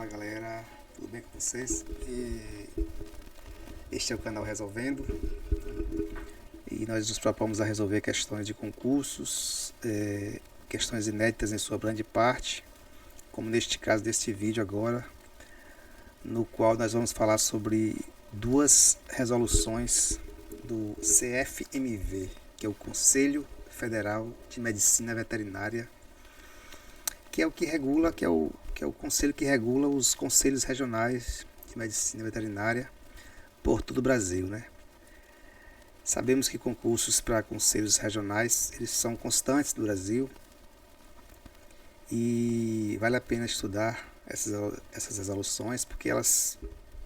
Fala galera, tudo bem com vocês? Este é o canal Resolvendo e nós nos propomos a resolver questões de concursos, questões inéditas em sua grande parte, como neste caso deste vídeo agora, no qual nós vamos falar sobre duas resoluções do CFMV, que é o Conselho Federal de Medicina Veterinária, que é o que regula, que é o conselho que regula os conselhos regionais de medicina veterinária por todo o Brasil, né? Sabemos que concursos para conselhos regionais, eles são constantes no Brasil e vale a pena estudar essas resoluções, porque elas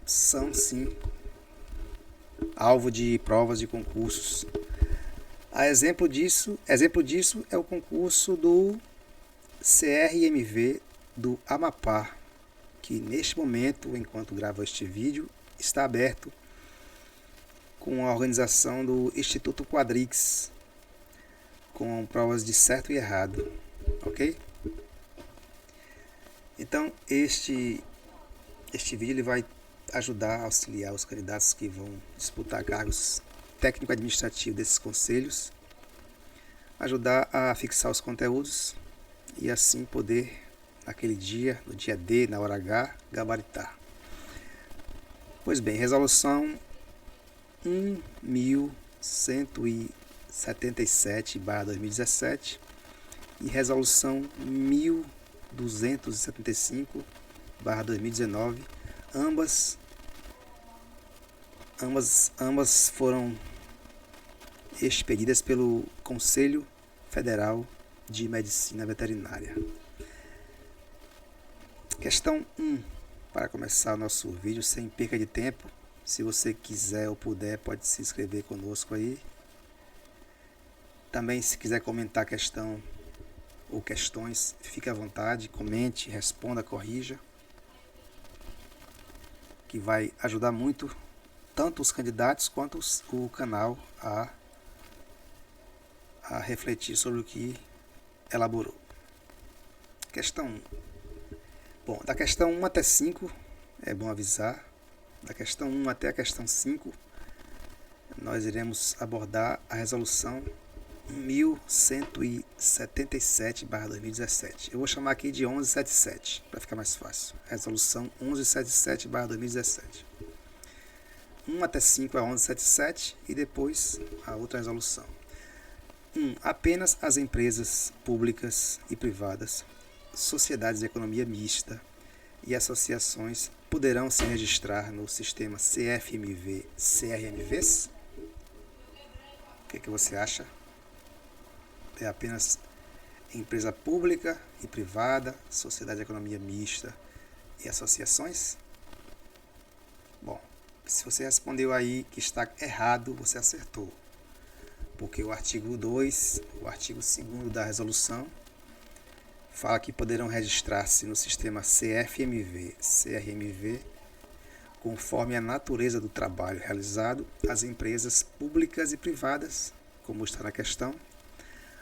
são sim alvo de provas de concursos. Exemplo disso é o concurso do CRMV do Amapá, que neste momento, enquanto gravo este vídeo, está aberto com a organização do Instituto Quadrix, com provas de certo e errado, ok? Então este vídeo ele vai ajudar a auxiliar os candidatos que vão disputar cargos técnico-administrativos desses conselhos, ajudar a fixar os conteúdos e assim poder, naquele dia, no dia D, na hora H, gabaritar. Pois bem, resolução 1177/2017 e resolução 1275/2019, ambas foram expedidas pelo Conselho Federal de Medicina Veterinária. Questão 1, para começar o nosso vídeo sem perca de tempo. Se você quiser ou puder, pode se inscrever conosco aí. Também, se quiser comentar a questão ou questões, fique à vontade, comente, responda, corrija, que vai ajudar muito tanto os candidatos quanto o canal a refletir sobre o que elaborou. Questão 1. Bom, da questão 1 até 5, é bom avisar, da questão 1 até a questão 5, nós iremos abordar a resolução 1177/2017. Eu vou chamar aqui de 1177, para ficar mais fácil. Resolução 1177/2017. 1 até 5 é 1177 e depois a outra resolução. 1. Apenas as empresas públicas e privadas, sociedades de economia mista e associações poderão se registrar no sistema CFMV-CRMVs? O que você acha? É apenas empresa pública e privada, sociedade de economia mista e associações? Bom, se você respondeu aí que está errado, você acertou. Porque o artigo 2, o artigo 2º da resolução, fala que poderão registrar-se no sistema CFMV-CRMV, conforme a natureza do trabalho realizado, as empresas públicas e privadas, como está na questão,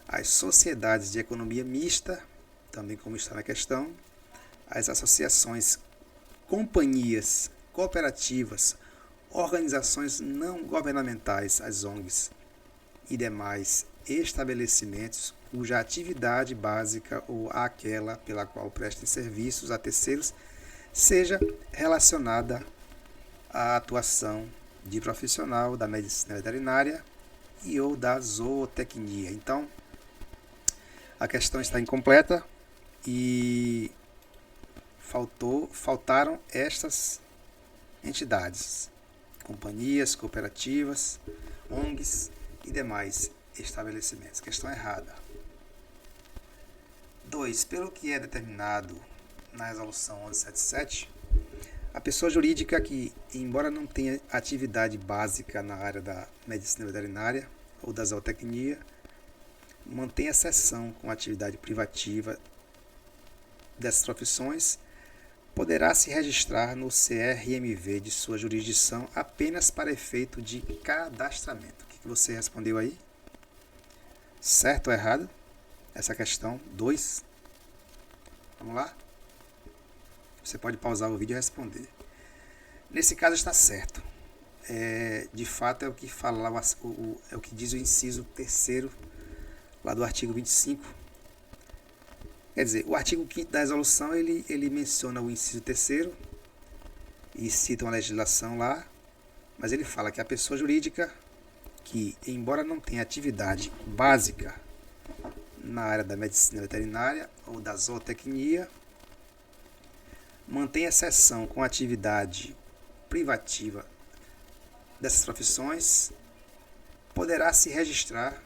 as sociedades de economia mista, também como está na questão, as associações, companhias, cooperativas, organizações não governamentais, as ONGs, e demais estabelecimentos cuja atividade básica ou aquela pela qual prestem serviços a terceiros seja relacionada à atuação de profissional da medicina veterinária e ou da zootecnia. Então, a questão está incompleta e faltaram estas entidades, companhias, cooperativas, ONGs e demais estabelecimentos. Questão errada. 2. Pelo que é determinado na resolução 1177, a pessoa jurídica que, embora não tenha atividade básica na área da medicina veterinária ou da zootecnia, mantém exceção com a atividade privativa dessas profissões, poderá se registrar no CRMV de sua jurisdição apenas para efeito de cadastramento. O que você respondeu aí? Certo ou errado? Essa questão 2. Vamos lá? Você pode pausar o vídeo e responder. Nesse caso está certo. De fato é o que fala lá, é o que diz o inciso 3º lá do artigo 25. Quer dizer, o artigo 5º da resolução ele menciona o inciso 3º e cita uma legislação lá, mas ele fala que a pessoa jurídica que, embora não tenha atividade básica na área da medicina veterinária ou da zootecnia, mantém exceção com atividade privativa dessas profissões, poderá se registrar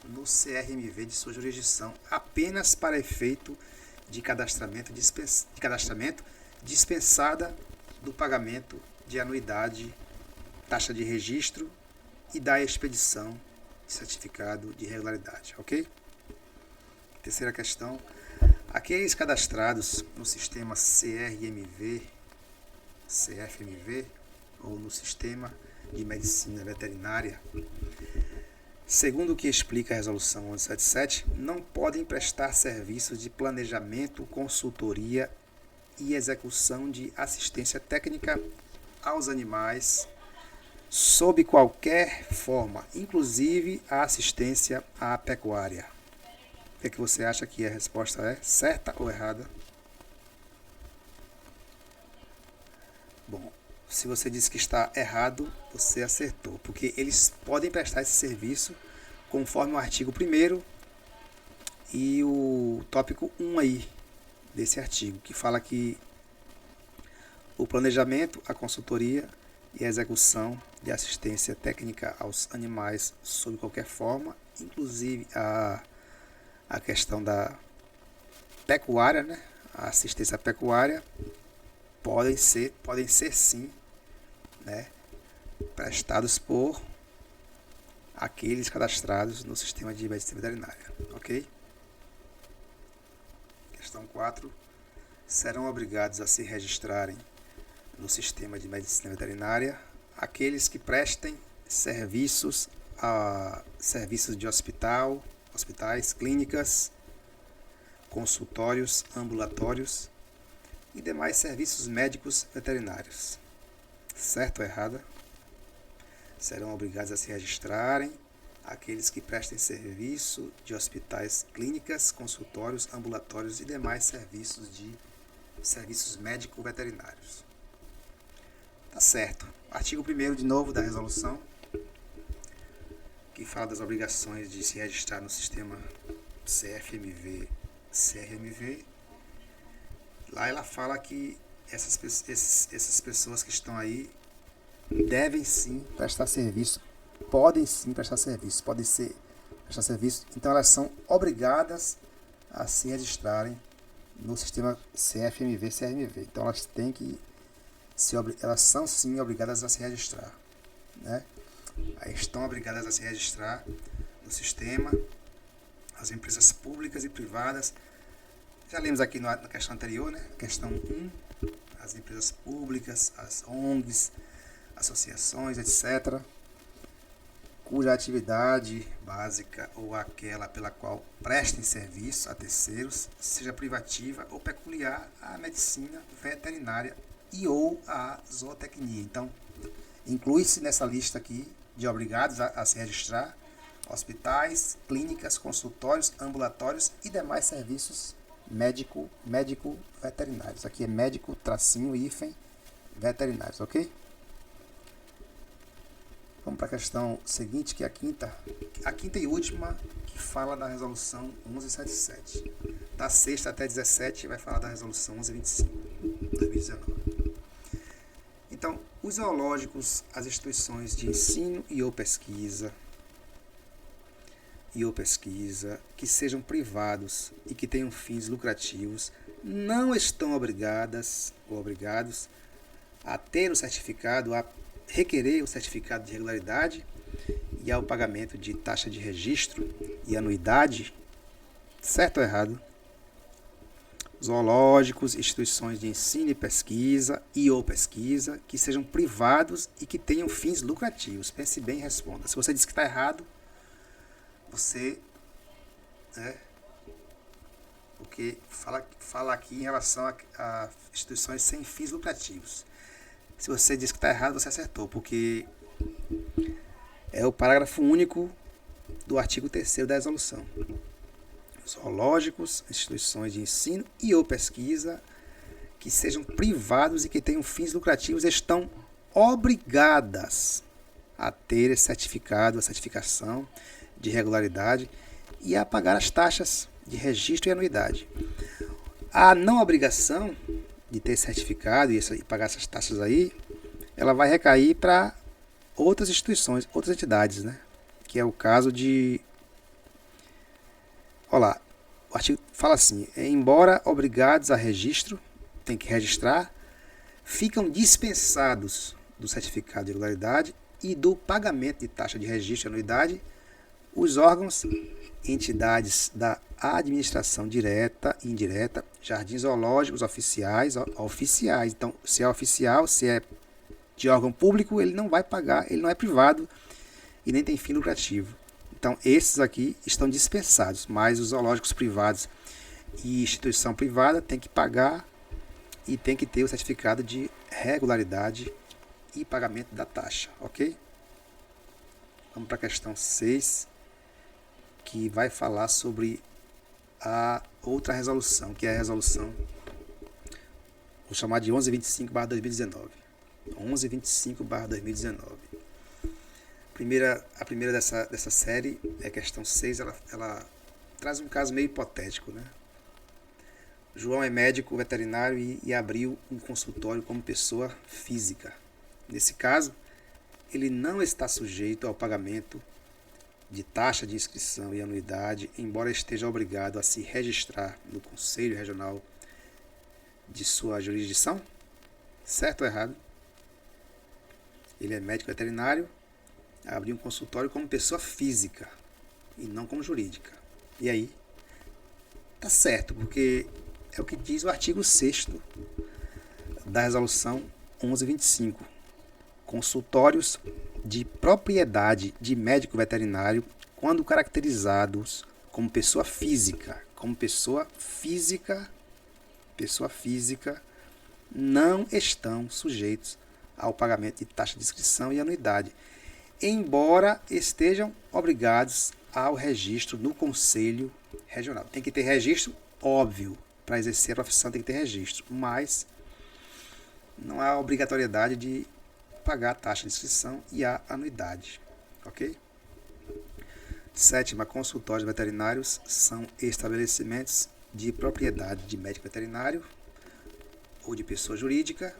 no CRMV de sua jurisdição apenas para efeito de cadastramento dispensada do pagamento de anuidade, taxa de registro e da expedição de certificado de regularidade, ok? Terceira questão. Aqueles cadastrados no sistema CFMV ou no sistema de medicina veterinária, segundo o que explica a resolução 1177, não podem prestar serviços de planejamento, consultoria e execução de assistência técnica aos animais sob qualquer forma, inclusive a assistência à pecuária. O que você acha que a resposta é certa ou errada? Bom, se você disse que está errado, você acertou, porque eles podem prestar esse serviço conforme o artigo 1º e o tópico 1 aí desse artigo, que fala que o planejamento, a consultoria e a execução de assistência técnica aos animais sob qualquer forma, inclusive a questão da pecuária, né? A assistência pecuária podem ser sim, né, prestados por aqueles cadastrados no sistema de medicina veterinária, ok? Questão 4. Serão obrigados a se registrarem no sistema de medicina veterinária aqueles que prestem serviços de hospitais, clínicas, consultórios, ambulatórios e demais serviços médicos veterinários. Certo ou errada? Serão obrigados a se registrarem aqueles que prestem serviço de hospitais, clínicas, consultórios, ambulatórios e demais serviços médico-veterinários. Tá certo. Artigo 1º de novo da resolução, que fala das obrigações de se registrar no sistema CFMV, lá ela fala que essas pessoas que estão aí devem sim prestar serviço, podem prestar serviço, então elas são obrigadas a se registrarem no sistema CFMV. Então elas são sim obrigadas a se registrar, né? Aí estão obrigadas a se registrar no sistema as empresas públicas e privadas. Já lemos aqui na questão anterior, né? Questão 1, as empresas públicas, as ONGs, associações, etc., cuja atividade básica ou aquela pela qual prestem serviço a terceiros seja privativa ou peculiar à medicina veterinária e ou à zootecnia. Então, inclui-se nessa lista aqui de obrigados a se registrar hospitais, clínicas, consultórios, ambulatórios e demais serviços médico-veterinários. Aqui é médico-veterinários, ok? Vamos para a questão seguinte, que é a quinta e última, que fala da resolução 1177. Da 6ª até 17 vai falar da resolução 1125, 2019. Então, os zoológicos, as instituições de ensino e ou pesquisa que sejam privados e que tenham fins lucrativos não estão obrigadas ou obrigados a ter o certificado, a requerer o certificado de regularidade e ao pagamento de taxa de registro e anuidade. Certo ou errado? Zoológicos, instituições de ensino e pesquisa que sejam privados e que tenham fins lucrativos. Pense bem e responda. Se você diz que está errado, você porque fala aqui em relação a instituições sem fins lucrativos. Se você diz que está errado, você acertou, porque é o parágrafo único do artigo 3º da resolução. Zoológicos, instituições de ensino e ou pesquisa que sejam privados e que tenham fins lucrativos estão obrigadas a ter esse certificado, a certificação de regularidade e a pagar as taxas de registro e anuidade. A não obrigação de ter certificado e pagar essas taxas aí, ela vai recair para outras instituições, outras entidades, né? Que é o caso de... Olha lá, o artigo fala assim, embora obrigados a registro, tem que registrar, ficam dispensados do certificado de regularidade e do pagamento de taxa de registro e anuidade os órgãos e entidades da administração direta e indireta, jardins zoológicos oficiais. Então, se é oficial, se é de órgão público, ele não vai pagar, ele não é privado e nem tem fim lucrativo. Então, esses aqui estão dispensados, mas os zoológicos privados e instituição privada tem que pagar e tem que ter o certificado de regularidade e pagamento da taxa, ok? Vamos para a questão 6, que vai falar sobre a outra resolução, que é a resolução, vou chamar de 1125/2019. 1125/2019. A primeira dessa série, é a questão 6, ela traz um caso meio hipotético, né? João é médico veterinário e abriu um consultório como pessoa física. Nesse caso, ele não está sujeito ao pagamento de taxa de inscrição e anuidade, embora esteja obrigado a se registrar no Conselho Regional de sua jurisdição? Certo ou errado? Ele é médico veterinário, abriu um consultório como pessoa física e não como jurídica. E aí? Tá certo, porque é o que diz o artigo 6º da resolução 1125. Consultórios de propriedade de médico veterinário, quando caracterizados como pessoa física, não estão sujeitos ao pagamento de taxa de inscrição e anuidade, embora estejam obrigados ao registro no Conselho Regional. Tem que ter registro, óbvio, para exercer a profissão tem que ter registro, mas não há obrigatoriedade de pagar a taxa de inscrição e a anuidade, ok? 7ª, consultórios veterinários são estabelecimentos de propriedade de médico veterinário ou de pessoa jurídica,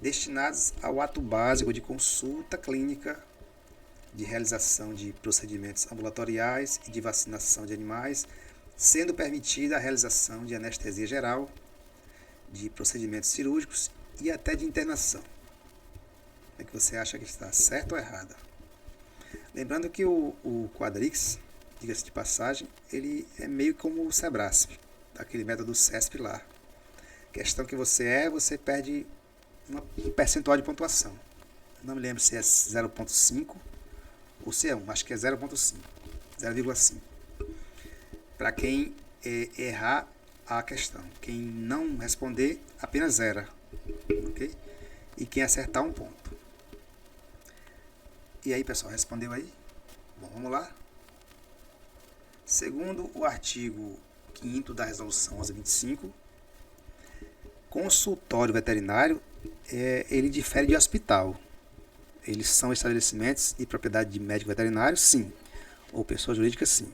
destinados ao ato básico de consulta clínica, de realização de procedimentos ambulatoriais e de vacinação de animais, sendo permitida a realização de anestesia geral, de procedimentos cirúrgicos e até de internação. É que você acha que está certo ou errado? Lembrando que o Quadrix, diga-se de passagem, ele é meio como o Sebrasp, daquele método CESP lá. Questão que você perde um percentual de pontuação. Não me lembro se é 0,5 ou se é 1, acho que é 0,5. Para quem errar a questão. Quem não responder, apenas 0. Ok? E quem acertar, 1 ponto. E aí, pessoal, respondeu aí? Bom, vamos lá. Segundo o artigo 5º da resolução 1125, consultório veterinário, ele difere de hospital. Eles são estabelecimentos de propriedade de médico veterinário, sim. Ou pessoa jurídica, sim.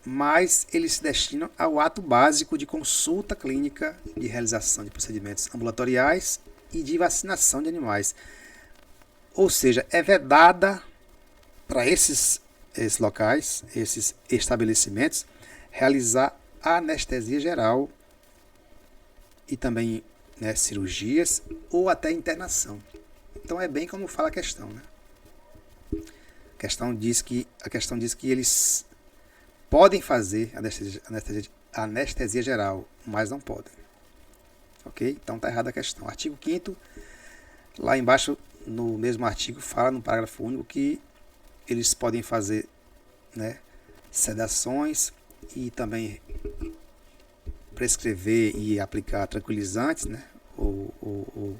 Mas eles se destinam ao ato básico de consulta clínica, de realização de procedimentos ambulatoriais e de vacinação de animais. Ou seja, é vedada para esses locais, esses estabelecimentos, realizar anestesia geral e também, né, cirurgias ou até internação. Então é bem como fala a questão, né? A questão diz que eles podem fazer anestesia geral, mas não podem. Ok? Então está errada a questão. Artigo 5º, lá embaixo, no mesmo artigo, fala no parágrafo único que eles podem fazer, né, sedações e também prescrever e aplicar tranquilizantes, né? ou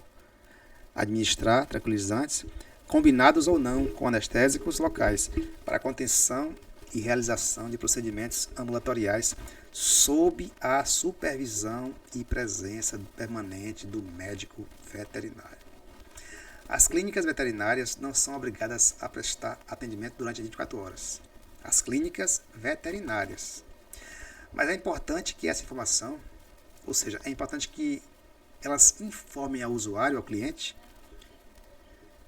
administrar tranquilizantes, combinados ou não com anestésicos locais, para contenção e realização de procedimentos ambulatoriais sob a supervisão e presença permanente do médico veterinário. As clínicas veterinárias não são obrigadas a prestar atendimento durante 24 horas. As clínicas veterinárias. Mas é importante que essa informação, ou seja, é importante que elas informem ao usuário, ao cliente,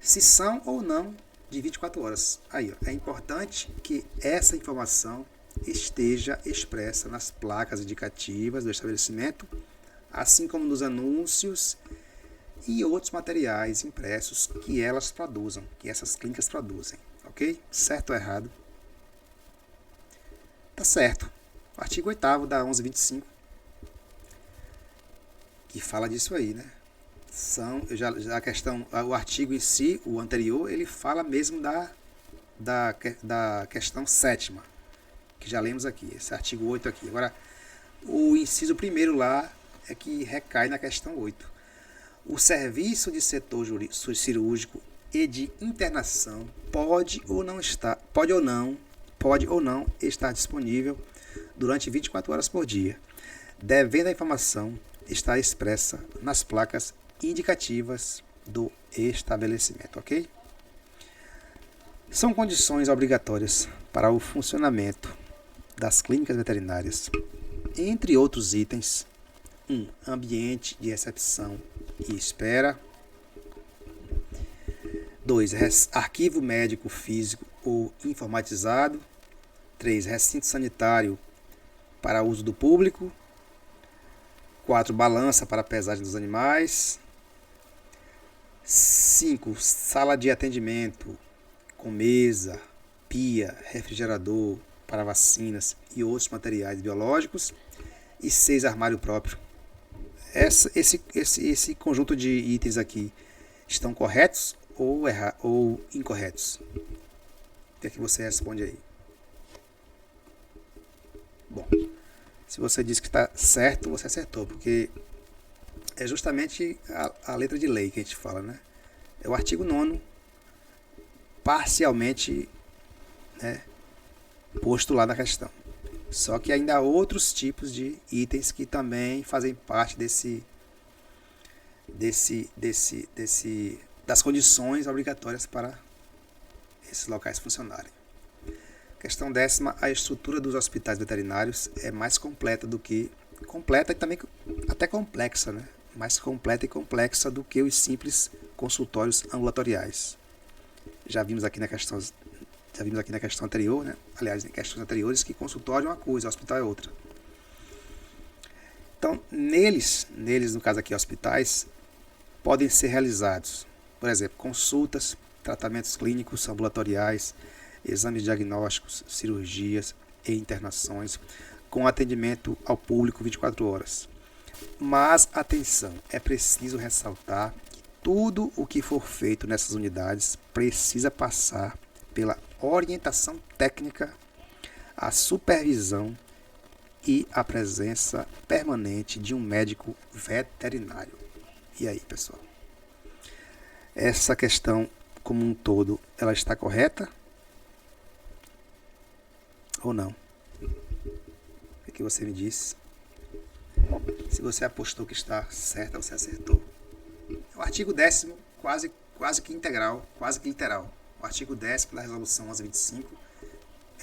se são ou não de 24 horas. Aí, ó, é importante que essa informação esteja expressa nas placas indicativas do estabelecimento, assim como nos anúncios e outros materiais impressos que elas produzam, que essas clínicas produzem, ok? Certo ou errado? Tá certo. O artigo 8º da 1125, que fala disso aí, né? A questão, o artigo em si, o anterior, ele fala mesmo da questão 7ª, que já lemos aqui, esse artigo 8 aqui. Agora, o inciso 1º lá é que recai na questão 8. O serviço de setor cirúrgico e de internação pode ou não estar disponível durante 24 horas por dia, devendo a informação estar expressa nas placas indicativas do estabelecimento, ok? São condições obrigatórias para o funcionamento das clínicas veterinárias, entre outros itens: 1. Ambiente de recepção e espera. 2. Arquivo médico físico ou informatizado. 3. Recinto sanitário para uso do público. 4. Balança para pesagem dos animais. 5. Sala de atendimento com mesa, pia, refrigerador para vacinas e outros materiais biológicos. E 6. Armário próprio. Esse conjunto de itens aqui estão corretos ou incorretos? O que é que você responde aí? Bom, se você diz que está certo, você acertou, porque é justamente a letra de lei que a gente fala, né? É o artigo 9º, parcialmente, né, posto lá na questão. Só que ainda há outros tipos de itens que também fazem parte das condições obrigatórias para esses locais funcionarem. Questão 10ª, a estrutura dos hospitais veterinários é mais completa e também até complexa, né? Mais completa e complexa do que os simples consultórios ambulatoriais. Já vimos aqui na questão anterior, né? Aliás, em questões anteriores, que consultório é uma coisa, hospital é outra. Então, neles, no caso aqui, hospitais, podem ser realizados, por exemplo, consultas, tratamentos clínicos ambulatoriais, exames diagnósticos, cirurgias e internações, com atendimento ao público 24 horas. Mas, atenção, é preciso ressaltar que tudo o que for feito nessas unidades precisa passar pela orientação técnica, a supervisão e a presença permanente de um médico veterinário. E aí, pessoal? Essa questão, como um todo, ela está correta? Ou não? O que você me diz? Se você apostou que está certa, você acertou. O artigo 10º, quase que integral, quase que literal. O artigo 10º da resolução 1125,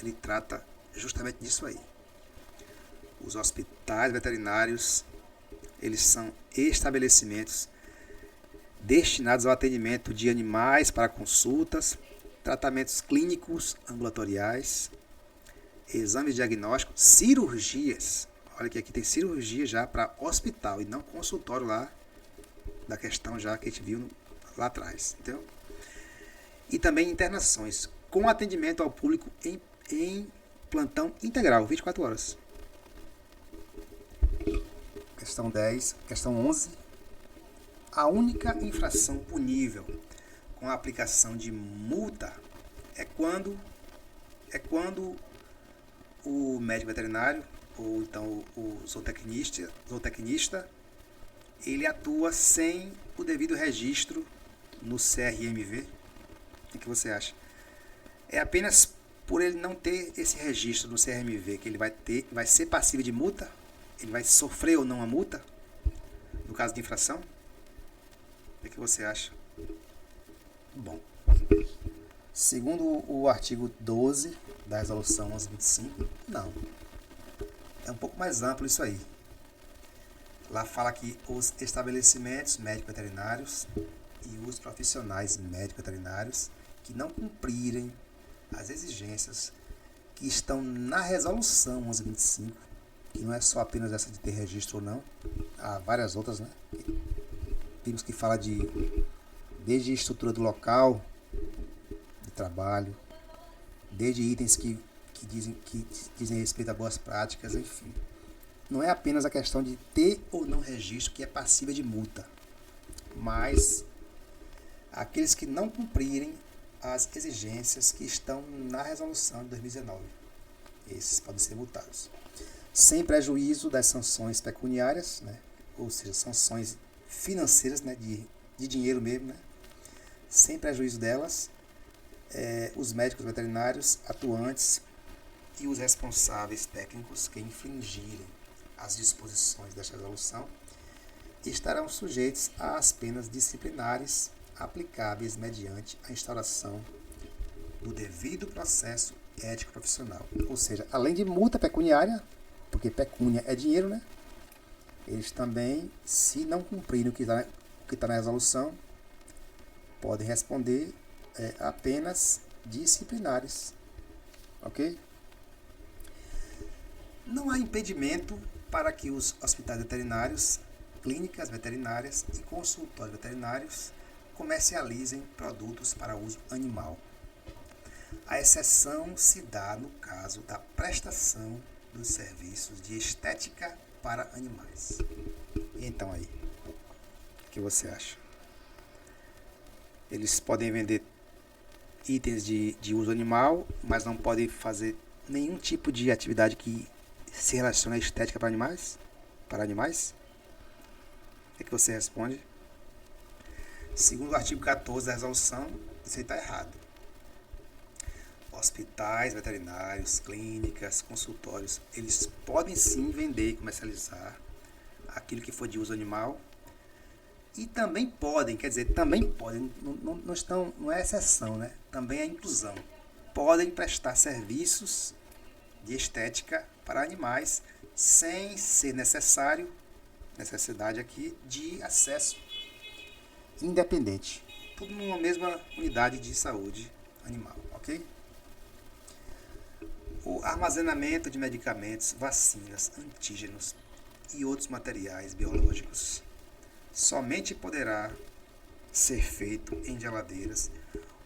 ele trata justamente disso aí. Os hospitais veterinários, eles são estabelecimentos destinados ao atendimento de animais para consultas, tratamentos clínicos ambulatoriais, exames diagnósticos, cirurgias. Olha que aqui tem cirurgia já para hospital e não consultório lá da questão já que a gente viu lá atrás, entendeu? E também internações com atendimento ao público em plantão integral, 24 horas. Questão 10, questão 11. A única infração punível com a aplicação de multa é quando o médico veterinário, ou então o zootecnista, ele atua sem o devido registro no CRMV. O que você acha? É apenas por ele não ter esse registro no CRMV que ele vai ser passível de multa? Ele vai sofrer ou não a multa no caso de infração? O que você acha? Bom, segundo o artigo 12 da resolução 1125, não. É um pouco mais amplo isso aí. Lá fala que os estabelecimentos médico-veterinários e os profissionais médico-veterinários que não cumprirem as exigências que estão na resolução 1125, que não é só apenas essa de ter registro ou não, há várias outras, né? Vimos que fala desde a estrutura do local de trabalho, desde itens que dizem respeito a boas práticas, enfim. Não é apenas a questão de ter ou não registro que é passível de multa, mas aqueles que não cumprirem as exigências que estão na resolução de 2019. Esses podem ser multados. Sem prejuízo das sanções pecuniárias, né? Ou seja, sanções financeiras, né? de dinheiro mesmo, né? Sem prejuízo delas, os médicos veterinários atuantes e os responsáveis técnicos que infringirem as disposições desta resolução estarão sujeitos às penas disciplinares aplicáveis mediante a instauração do devido processo ético profissional. Ou seja, além de multa pecuniária, porque pecúnia é dinheiro, né? Eles também, se não cumprirem o que está na resolução, podem responder a penas disciplinares. Ok? Não há impedimento para que os hospitais veterinários, clínicas veterinárias e consultórios veterinários comercializem produtos para uso animal. A exceção se dá no caso da prestação dos serviços de estética para animais. E então aí, o que você acha? Eles podem vender itens de uso animal, mas não podem fazer nenhum tipo de atividade que se relaciona à estética para animais? Para animais? O que você responde? Segundo o artigo 14 da resolução, isso aí está errado. Hospitais veterinários, clínicas, consultórios, eles podem sim vender e comercializar aquilo que for de uso animal. E também podem, não é exceção, né? Também é inclusão. Podem prestar serviços de estética para animais sem ser necessidade aqui de acesso independente. Tudo numa mesma unidade de saúde animal, ok? O armazenamento de medicamentos, vacinas, antígenos e outros materiais biológicos somente poderá ser feito em geladeiras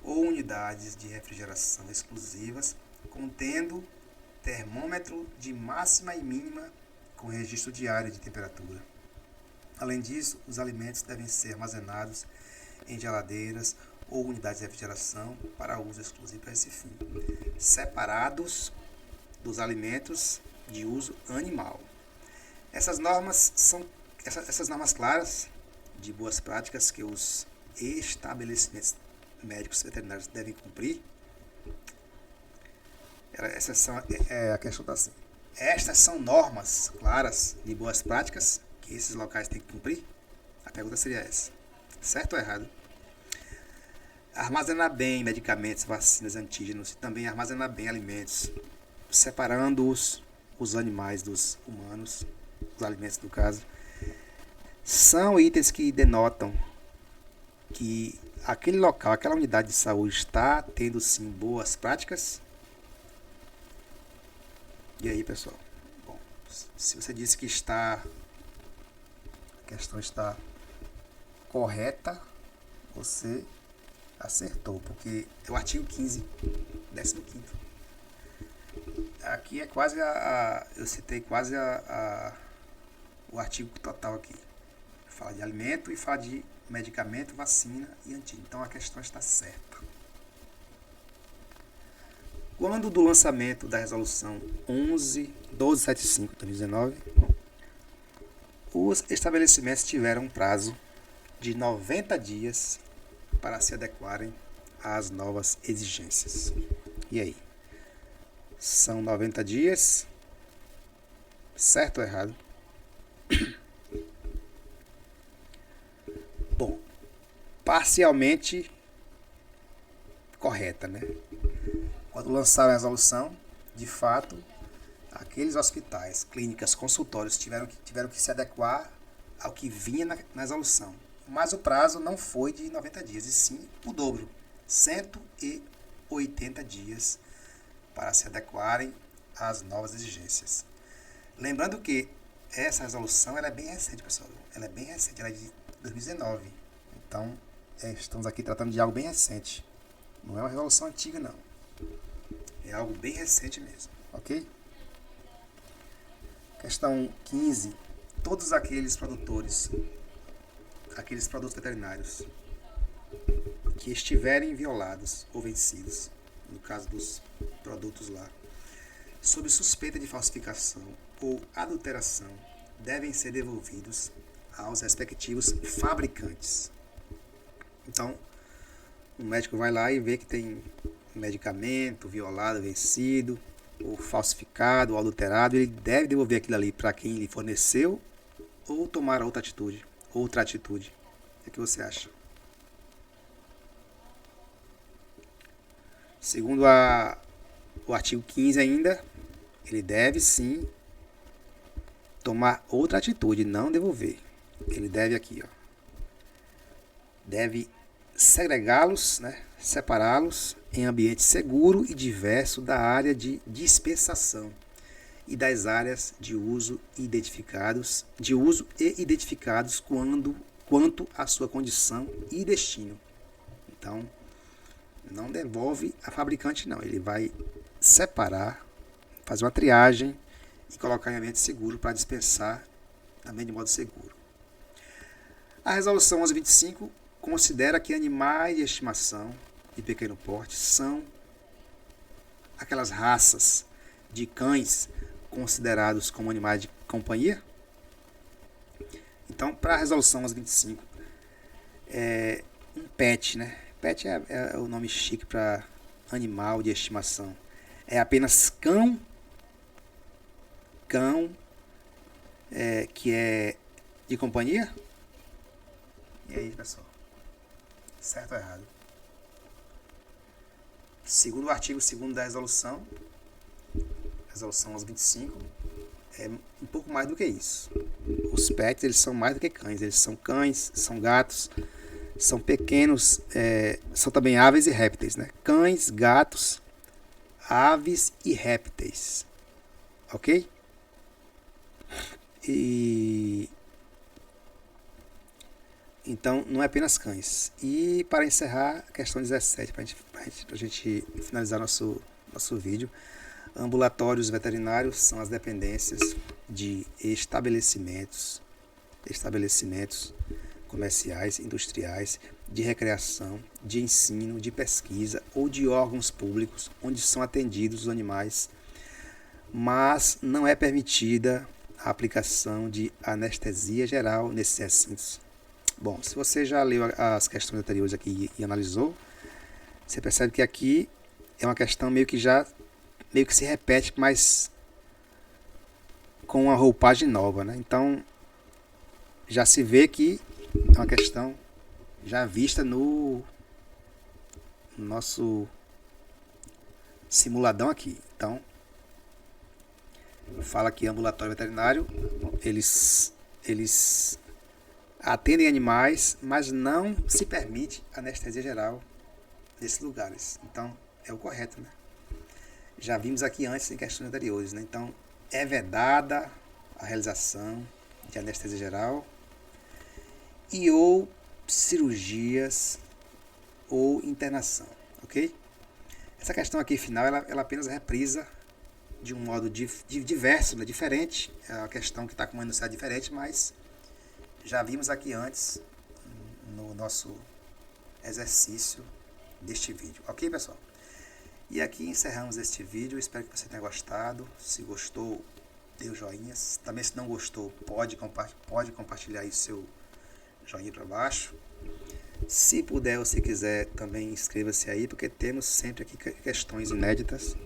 ou unidades de refrigeração exclusivas contendo termômetro de máxima e mínima com registro diário de temperatura. Além disso, os alimentos devem ser armazenados em geladeiras ou unidades de refrigeração para uso exclusivo para esse fim, separados dos alimentos de uso animal. Essas normas claras de boas práticas que os estabelecimentos médicos veterinários devem cumprir. A questão está assim. Estas são normas claras de boas práticas que esses locais têm que cumprir? A pergunta seria essa. Certo ou errado? Armazenar bem medicamentos, vacinas, antígenos e também armazenar bem alimentos, separando os animais dos humanos, os alimentos no caso, são itens que denotam que aquele local, aquela unidade de saúde está tendo sim boas práticas. E aí, pessoal? Bom, se você disse que a questão está correta, você acertou, porque é o artigo 15, 15º. Aqui é quase eu citei quase o artigo total aqui. Fala de alimento e fala de medicamento, vacina e antígeno. Então a questão está certa. Quando do lançamento da resolução 1275 de 2019, os estabelecimentos tiveram um prazo de 90 dias para se adequarem às novas exigências. E aí? São 90 dias? Certo ou errado? Bom, parcialmente correta, né? Quando lançaram a resolução, de fato, aqueles hospitais, clínicas, consultórios tiveram que se adequar ao que vinha na resolução. Mas o prazo não foi de 90 dias, e sim o dobro, 180 dias para se adequarem às novas exigências. Lembrando que essa resolução ela é bem recente, pessoal. Ela é bem recente, ela é de 2019. Então, estamos aqui tratando de algo bem recente. Não é uma resolução antiga, não. É algo bem recente mesmo, ok? Questão 15. Todos aqueles produtos veterinários que estiverem violados ou vencidos, no caso dos produtos lá, sob suspeita de falsificação ou adulteração, devem ser devolvidos aos respectivos fabricantes. Então, o médico vai lá e vê que tem medicamento violado, vencido, ou falsificado, ou adulterado, ele deve devolver aquilo ali para quem lhe forneceu ou tomar outra atitude. O que você acha? Segundo o artigo 15 ainda, ele deve sim tomar outra atitude, não devolver. Ele deve aqui, ó, deve segregá-los, né, separá-los em ambiente seguro e diverso da área de dispensação e das áreas de uso e identificados quanto à sua condição e destino. Então, não devolve a fabricante não, ele vai separar, fazer uma triagem e colocar em ambiente seguro para dispensar também de modo seguro. A resolução 1125 considera que animais de estimação de pequeno porte são aquelas raças de cães considerados como animais de companhia. Então, para a resolução 1125, é um pet, né? Pet é o nome chique para animal de estimação. É apenas cão que é de companhia? E aí, pessoal? Certo ou errado? Segundo o artigo 2º da resolução 1125, é um pouco mais do que isso. Os pets, eles são mais do que cães. Eles são cães, são gatos, são pequenos, são também aves e répteis, né? Cães, gatos, aves e répteis. Ok? E então, não é apenas cães. E para encerrar, a questão 17, para a gente finalizar nosso vídeo, ambulatórios veterinários são as dependências de estabelecimentos comerciais, industriais, de recreação, de ensino, de pesquisa ou de órgãos públicos onde são atendidos os animais, mas não é permitida a aplicação de anestesia geral nesses recintos. Bom, se você já leu as questões anteriores aqui e analisou, você percebe que aqui é uma questão meio que se repete, mas com uma roupagem nova, né? Então, já se vê que é uma questão já vista no nosso simuladão aqui. Então, fala que ambulatório veterinário, eles atendem animais, mas não se permite anestesia geral nesses lugares. Então, é o correto, né? Já vimos aqui antes em questões anteriores, né? Então, é vedada a realização de anestesia geral e ou cirurgias ou internação, ok? Essa questão aqui final, ela apenas reprisa de um modo diverso, né? Diferente, é uma questão que está com uma enunciado diferente, mas já vimos aqui antes no nosso exercício deste vídeo, ok, pessoal? E aqui encerramos este vídeo, espero que você tenha gostado. Se gostou, dê o joinha. Também se não gostou, pode compartilhar aí seu joinha para baixo. Se puder ou se quiser, também inscreva-se aí, porque temos sempre aqui questões inéditas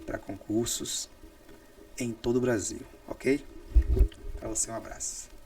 para concursos em todo o Brasil, ok? Para você um abraço.